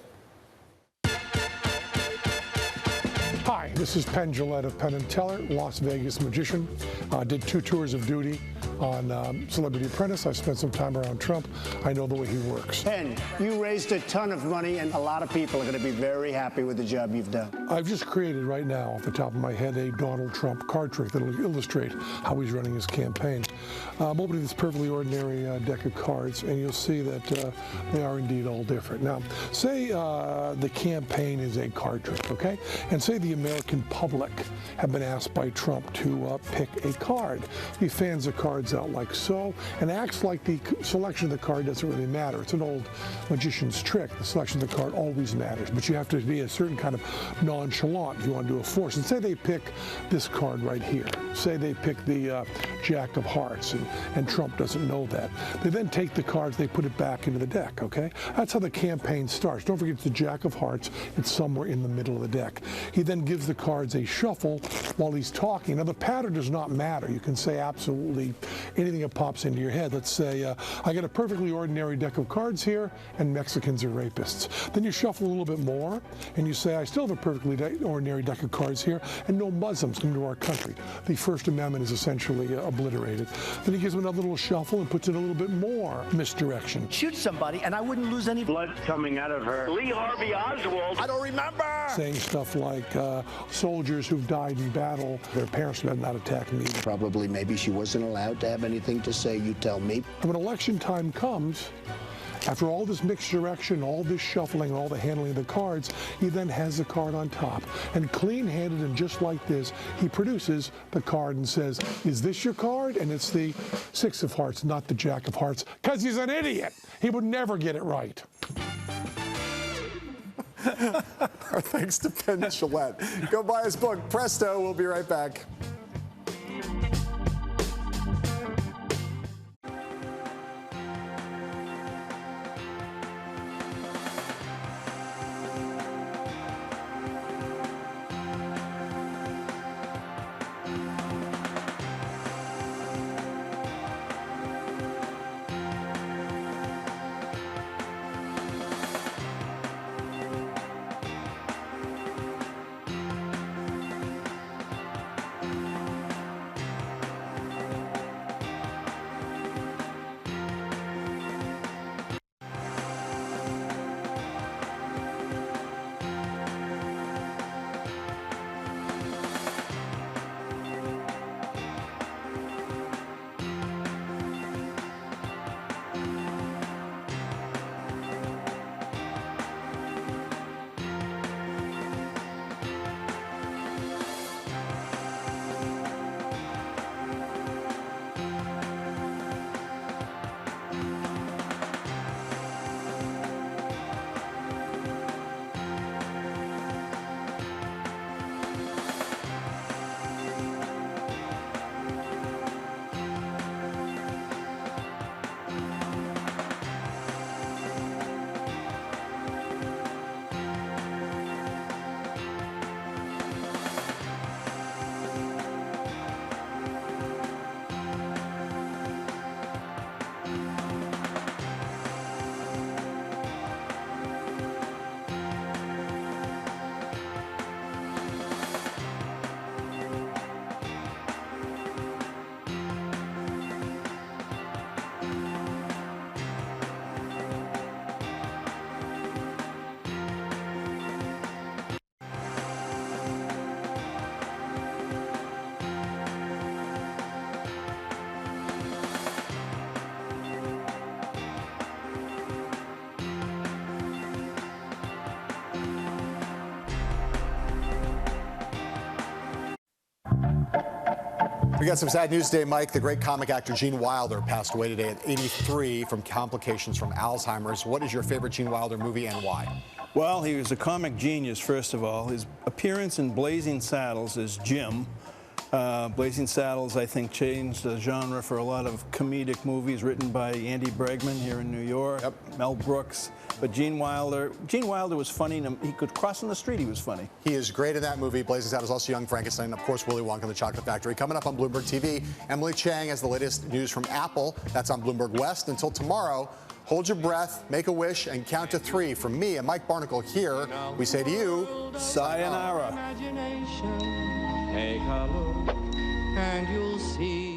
[SPEAKER 12] Hi, this is Penn Jillette of Penn & Teller, Las Vegas magician. Did 2 tours of duty on Celebrity Apprentice. I've spent some time around Trump. I know the way he works.
[SPEAKER 13] And you raised a ton of money, and a lot of people are going to be very happy with the job you've done.
[SPEAKER 12] I've just created right now, off the top of my head, a Donald Trump card trick that will illustrate how he's running his campaign. I'm opening this perfectly ordinary deck of cards, and you'll see that they are indeed all different. Now, say the campaign is a card trick, okay? And say the American public have been asked by Trump to pick a card. He fans the cards out like so and acts like the selection of the card doesn't really matter. It's an old magician's trick. The selection of the card always matters, but you have to be a certain kind of nonchalant if you want to do a force. And say they pick this card right here. Say they pick the Jack of Hearts, and Trump doesn't know that. They then take the cards, they put it back into the deck, okay? That's how the campaign starts. Don't forget it's the Jack of Hearts. It's somewhere in the middle of the deck. He then gives the cards a shuffle while he's talking. Now, the pattern does not matter. You can say absolutely anything that pops into your head. Let's say, I got a perfectly ordinary deck of cards here, and Mexicans are rapists. Then you shuffle a little bit more, and you say, I still have a perfectly ordinary deck of cards here, and no Muslims come to our country. The First Amendment is essentially obliterated. Then he gives them another little shuffle and puts in a little bit more misdirection.
[SPEAKER 13] Shoot somebody, and I wouldn't lose any blood coming out of her. Lee Harvey Oswald. I don't remember.
[SPEAKER 12] Saying stuff like soldiers who've died in battle, their parents did not attack me.
[SPEAKER 14] Probably maybe she wasn't allowed to have anything to say, you tell me.
[SPEAKER 12] And when election time comes, after all this mixed direction, all this shuffling, all the handling of the cards, he then has the card on top. And clean-handed and just like this, he produces the card and says, is this your card? And it's the Six of Hearts, not the Jack of Hearts, because he's an idiot. He would never get it right.
[SPEAKER 1] Our thanks to Ben Gillette. Go buy his book, Presto. We'll be right back. We got some sad news today, Mike. The great comic actor Gene Wilder passed away today at 83 from complications from Alzheimer's. What is your favorite Gene Wilder movie and why?
[SPEAKER 2] Well, he was a comic genius, first of all. His appearance in Blazing Saddles as Jim. Blazing Saddles, I think, changed the genre for a lot of comedic movies written by Andy Bregman here in New York, Mel Brooks. But Gene Wilder was funny. He could cross on the street. He was funny.
[SPEAKER 1] He is great in that movie. Blazing Saddles, also Young Frankenstein, and of course, Willy Wonka and the Chocolate Factory. Coming up on Bloomberg TV, Emily Chang has the latest news from Apple. That's on Bloomberg West. Until tomorrow, hold your breath, make a wish, and count to 3. From me and Mike Barnacle here, we say to you,
[SPEAKER 2] sayonara.
[SPEAKER 15] Take a look and you'll see.